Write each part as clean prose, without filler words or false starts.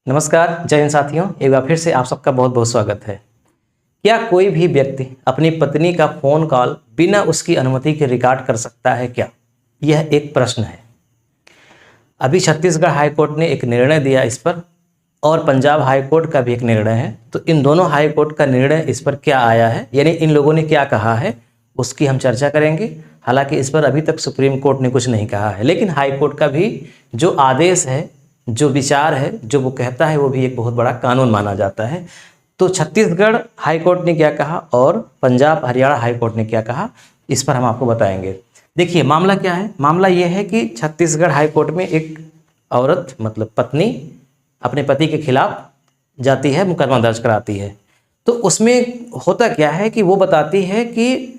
नमस्कार, जय हिंद साथियों। एक बार फिर से आप सबका बहुत बहुत स्वागत है। क्या कोई भी व्यक्ति अपनी पत्नी का फ़ोन कॉल बिना उसकी अनुमति के रिकॉर्ड कर सकता है क्या? यह एक प्रश्न है। अभी छत्तीसगढ़ हाई कोर्ट ने एक निर्णय दिया इस पर और पंजाब हाई कोर्ट का भी एक निर्णय है। तो इन दोनों हाई कोर्ट का निर्णय इस पर क्या आया है, यानी इन लोगों ने क्या कहा है, उसकी हम चर्चा करेंगे। हालांकि इस पर अभी तक सुप्रीम कोर्ट ने कुछ नहीं कहा है, लेकिन हाई कोर्ट का भी जो आदेश है, जो विचार है, जो वो कहता है, वो भी एक बहुत बड़ा कानून माना जाता है। तो छत्तीसगढ़ हाई कोर्ट ने क्या कहा और पंजाब हरियाणा हाई कोर्ट ने क्या कहा, इस पर हम आपको बताएंगे। देखिए मामला क्या है। मामला ये है कि छत्तीसगढ़ हाई कोर्ट में एक औरत मतलब पत्नी अपने पति के खिलाफ जाती है, मुकदमा दर्ज कराती है। तो उसमें होता क्या है कि वो बताती है कि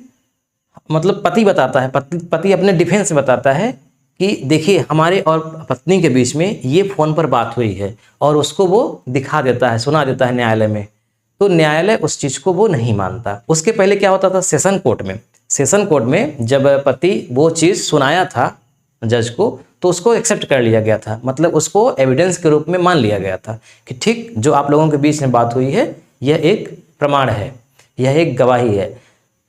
मतलब पति बताता है, पति अपने डिफेंस में बताता है कि देखिए हमारे और पत्नी के बीच में ये फ़ोन पर बात हुई है, और उसको वो दिखा देता है, सुना देता है न्यायालय में। तो न्यायालय उस चीज़ को वो नहीं मानता। उसके पहले क्या होता था, सेशन कोर्ट में जब पति वो चीज़ सुनाया था जज को, तो उसको एक्सेप्ट कर लिया गया था, मतलब उसको एविडेंस के रूप में मान लिया गया था कि ठीक जो आप लोगों के बीच में बात हुई है यह एक प्रमाण है, यह एक गवाही है।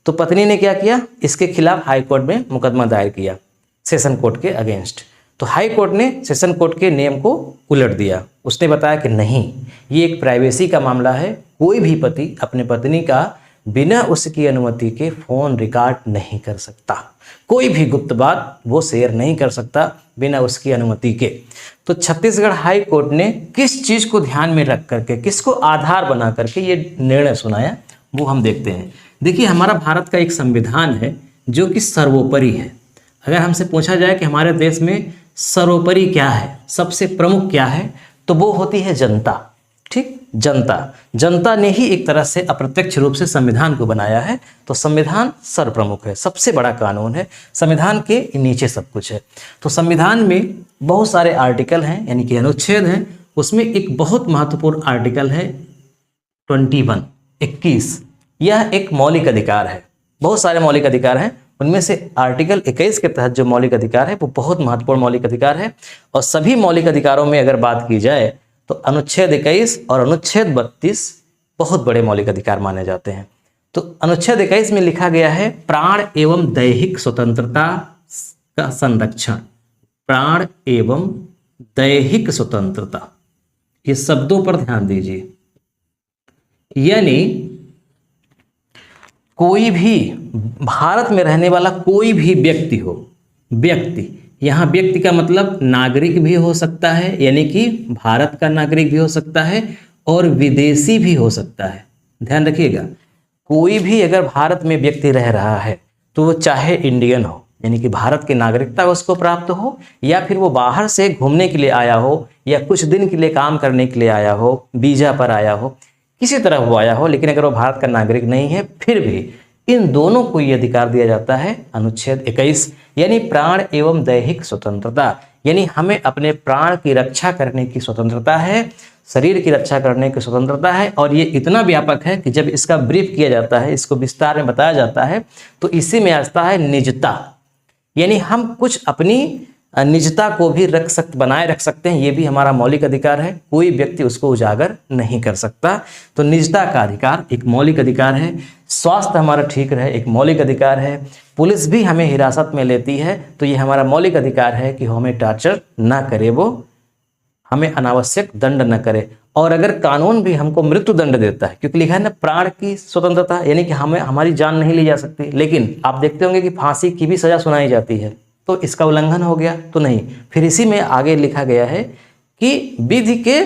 तो पत्नी ने क्या किया, इसके खिलाफ हाई कोर्ट में मुकदमा दायर किया सेशन कोर्ट के अगेंस्ट। तो हाई कोर्ट ने सेशन कोर्ट के नियम को उलट दिया। उसने बताया कि नहीं, ये एक प्राइवेसी का मामला है, कोई भी पति अपने पत्नी का बिना उसकी अनुमति के फ़ोन रिकॉर्ड नहीं कर सकता, कोई भी गुप्त बात वो शेयर नहीं कर सकता बिना उसकी अनुमति के। तो छत्तीसगढ़ हाई कोर्ट ने किस चीज़ को ध्यान में रख करके, किसको आधार बना करके ये निर्णय सुनाया, वो हम देखते हैं। देखिए हमारा भारत का एक संविधान है जो कि सर्वोपरि है। अगर हमसे पूछा जाए कि हमारे देश में सर्वोपरि क्या है, सबसे प्रमुख क्या है, तो वो होती है जनता। ठीक, जनता ने ही एक तरह से अप्रत्यक्ष रूप से संविधान को बनाया है। तो संविधान सर्वप्रमुख है, सबसे बड़ा कानून है, संविधान के नीचे सब कुछ है। तो संविधान में बहुत सारे आर्टिकल हैं, यानी कि अनुच्छेद हैं। उसमें एक बहुत महत्वपूर्ण आर्टिकल है 21। यह एक मौलिक अधिकार है। बहुत सारे मौलिक अधिकार हैं, उनमें से आर्टिकल 21 के तहत जो मौलिक अधिकार है वो बहुत महत्वपूर्ण मौलिक अधिकार है। और सभी मौलिक अधिकारों में अगर बात की जाए तो अनुच्छेद 21 और अनुच्छेद 32 बहुत बड़े मौलिक अधिकार माने जाते हैं। तो अनुच्छेद 21 में लिखा गया है प्राण एवं दैहिक स्वतंत्रता का संरक्षण। प्राण एवं दैहिक स्वतंत्रता, ये शब्दों पर ध्यान दीजिए। यानी कोई भी भारत में रहने वाला कोई भी व्यक्ति हो, यहाँ व्यक्ति का मतलब नागरिक भी हो सकता है, यानी कि भारत का नागरिक भी हो सकता है और विदेशी भी हो सकता है। ध्यान रखिएगा, कोई भी अगर भारत में व्यक्ति रह रहा है तो वो चाहे इंडियन हो, यानी कि भारत की नागरिकता उसको प्राप्त हो, या फिर वो बाहर से घूमने के लिए आया हो, या कुछ दिन के लिए काम करने के लिए आया हो, वीजा पर आया हो, किसी तरह वो आया हो, लेकिन अगर वो भारत का नागरिक नहीं है, फिर भी इन दोनों को ये अधिकार दिया जाता है अनुच्छेद 21, यानी प्राण एवं दैहिक स्वतंत्रता। यानी हमें अपने प्राण की रक्षा करने की स्वतंत्रता है, शरीर की रक्षा करने की स्वतंत्रता है। और ये इतना व्यापक है कि जब इसका ब्रीफ किया जाता है, इसको विस्तार में बताया जाता है, तो इसी में आता है निजता। यानी हम कुछ अपनी निजता को भी बनाए रख सकते हैं, ये भी हमारा मौलिक अधिकार है, कोई व्यक्ति उसको उजागर नहीं कर सकता। तो निजता का अधिकार एक मौलिक अधिकार है। स्वास्थ्य हमारा ठीक रहे एक मौलिक अधिकार है। पुलिस भी हमें हिरासत में लेती है तो ये हमारा मौलिक अधिकार है कि हमें टॉर्चर ना करे, वो हमें अनावश्यक दंड न करे। और अगर कानून भी हमको मृत्यु दंड देता है, क्योंकि लिखा है ना प्राण की स्वतंत्रता, यानी कि हमारी जान नहीं ली जा सकती, लेकिन आप देखते होंगे कि फांसी की भी सजा सुनाई जाती है, तो इसका उल्लंघन हो गया तो नहीं। फिर इसी में आगे लिखा गया है कि विधि के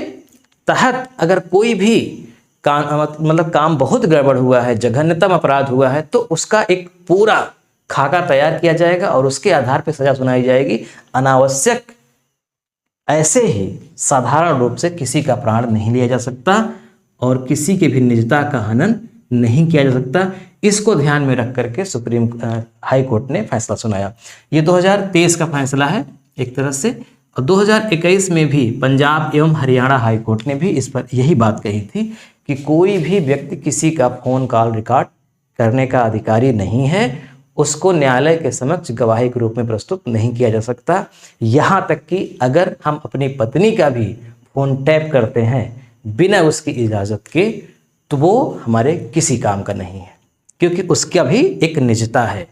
तहत अगर कोई भी काम बहुत गड़बड़ हुआ है, जघन्यतम अपराध हुआ है, तो उसका एक पूरा खाका तैयार किया जाएगा और उसके आधार पर सजा सुनाई जाएगी। अनावश्यक ऐसे ही साधारण रूप से किसी का प्राण नहीं लिया जा सकता और किसी के भी निजता का हनन नहीं किया जा सकता। इसको ध्यान में रख करके सुप्रीम हाई कोर्ट ने फैसला सुनाया। ये 2023 का फैसला है एक तरह से। और 2021 में भी पंजाब एवं हरियाणा हाई कोर्ट ने भी इस पर यही बात कही थी कि कोई भी व्यक्ति किसी का फ़ोन कॉल रिकॉर्ड करने का अधिकारी नहीं है, उसको न्यायालय के समक्ष गवाही के रूप में प्रस्तुत नहीं किया जा सकता। यहाँ तक कि अगर हम अपनी पत्नी का भी फ़ोन टैप करते हैं बिना उसकी इजाज़त के, तो वो हमारे किसी काम का नहीं है, क्योंकि उसका भी एक निजता है।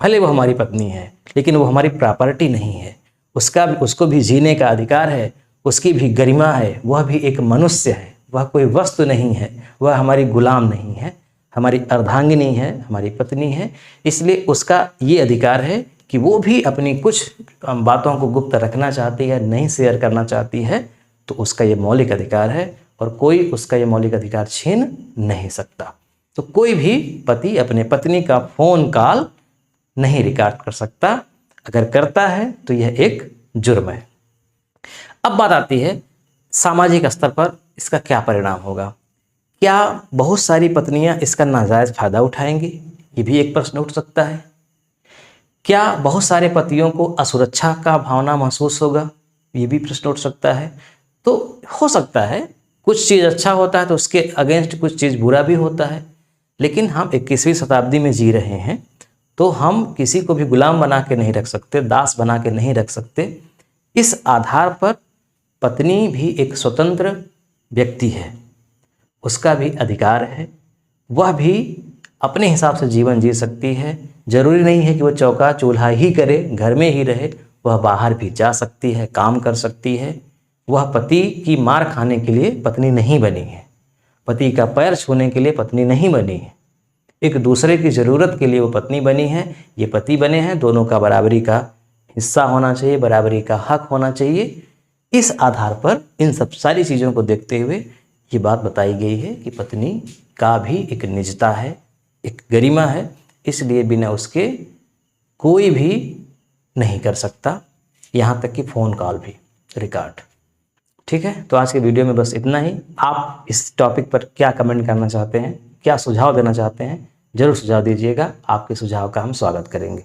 भले वो हमारी पत्नी है, लेकिन वो हमारी प्रॉपर्टी नहीं है। उसको भी जीने का अधिकार है, उसकी भी गरिमा है। वह भी एक मनुष्य है, वह कोई वस्तु नहीं है, वह हमारी गुलाम नहीं है, हमारी अर्धांगिनी है, हमारी पत्नी है। इसलिए उसका ये अधिकार है कि वो भी अपनी कुछ बातों को गुप्त रखना चाहती है, नहीं शेयर करना चाहती है, तो उसका ये मौलिक अधिकार है और कोई उसका ये मौलिक अधिकार छीन नहीं सकता। तो कोई भी पति अपने पत्नी का फ़ोन कॉल नहीं रिकॉर्ड कर सकता। अगर करता है तो यह एक जुर्म है। अब बात आती है सामाजिक स्तर पर इसका क्या परिणाम होगा। क्या बहुत सारी पत्नियां इसका नाजायज़ फ़ायदा उठाएंगी? ये भी एक प्रश्न उठ सकता है। क्या बहुत सारे पतियों को असुरक्षा का भावना महसूस होगा? ये भी प्रश्न उठ सकता है। तो हो सकता है कुछ चीज़ अच्छा होता है तो उसके अगेंस्ट कुछ चीज़ बुरा भी होता है, लेकिन हम 21वीं शताब्दी में जी रहे हैं, तो हम किसी को भी गुलाम बना के नहीं रख सकते, दास बना के नहीं रख सकते। इस आधार पर पत्नी भी एक स्वतंत्र व्यक्ति है, उसका भी अधिकार है, वह भी अपने हिसाब से जीवन जी सकती है। जरूरी नहीं है कि वह चौका चूल्हा ही करे, घर में ही रहे, वह बाहर भी जा सकती है, काम कर सकती है। वह पति की मार खाने के लिए पत्नी नहीं बनी है, पति का पैर छूने के लिए पत्नी नहीं बनी है। एक दूसरे की ज़रूरत के लिए वो पत्नी बनी है, ये पति बने हैं। दोनों का बराबरी का हिस्सा होना चाहिए, बराबरी का हक होना चाहिए। इस आधार पर इन सब सारी चीज़ों को देखते हुए ये बात बताई गई है कि पत्नी का भी एक निजता है, एक गरिमा है, इसलिए बिना उसके कोई भी नहीं कर सकता, यहाँ तक कि फ़ोन कॉल भी रिकॉर्ड। ठीक है, तो आज के वीडियो में बस इतना ही। आप इस टॉपिक पर क्या कमेंट करना चाहते हैं, क्या सुझाव देना चाहते हैं, ज़रूर सुझाव दीजिएगा। आपके सुझाव का हम स्वागत करेंगे।